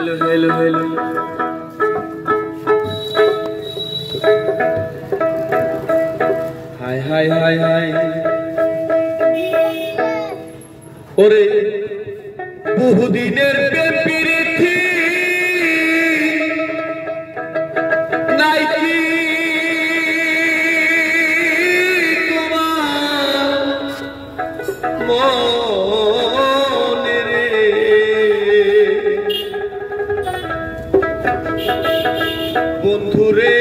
hello hello hello hi हाय हाय हाय ओरे बहुदिनेर प्रेम Nike मने रे बंधुरे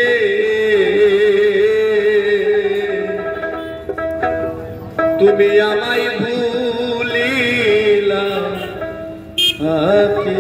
তুমি আমায় ভুলিলা আকে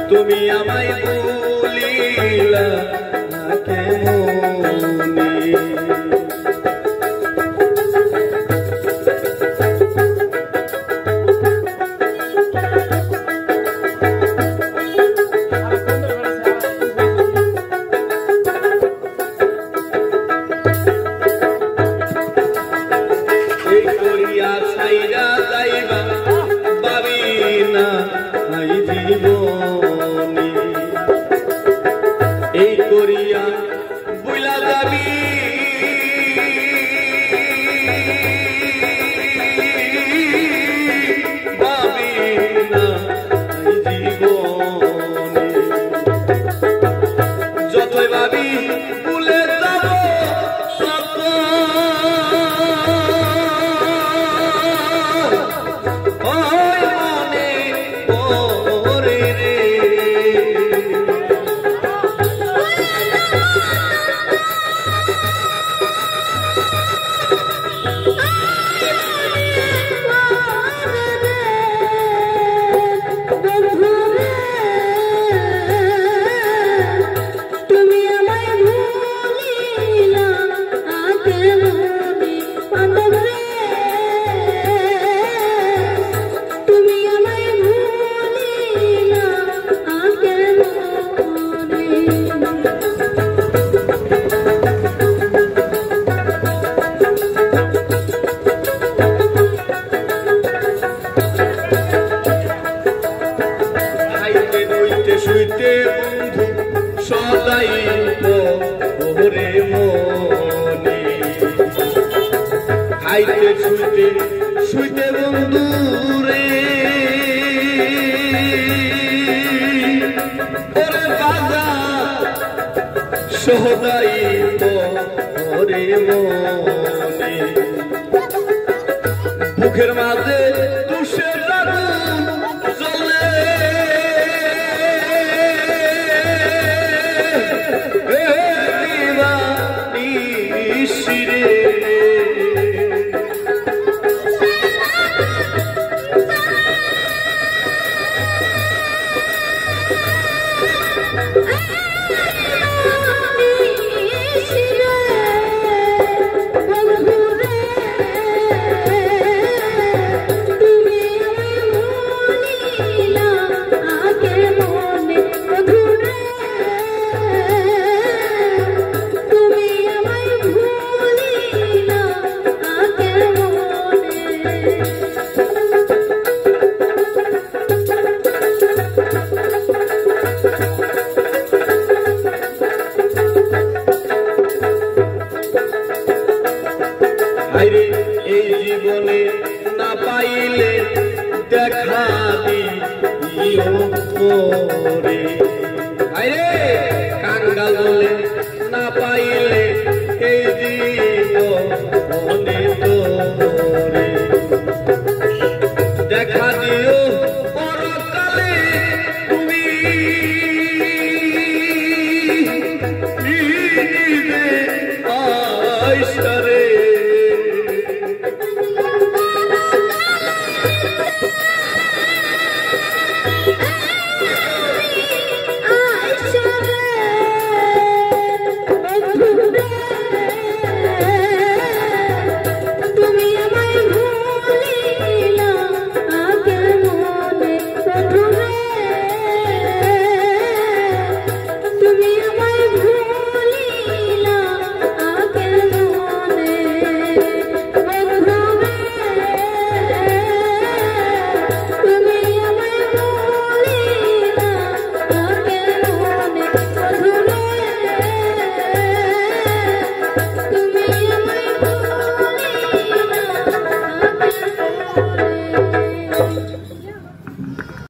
তুমি আমায় ভুলিলা আকে মনে এই করিয়া ছাইরা যাইবা পাবি না আই জীবনে এই করিয়া বুইলা যাবি পাবি না আই জীবনে যতই ভাবি ভুলে যাব সত্য খাইতে শুইতে শুইতে বন্ধু রে ওরে বাজা সহদাই ওরে মনে বুকের মাঝে তুষের আগুন জ্বলে শিরে এই জীবনে না পাইলে দেখা দিও করে আরে কাঙ্গাল না পাইলে এই পয়সার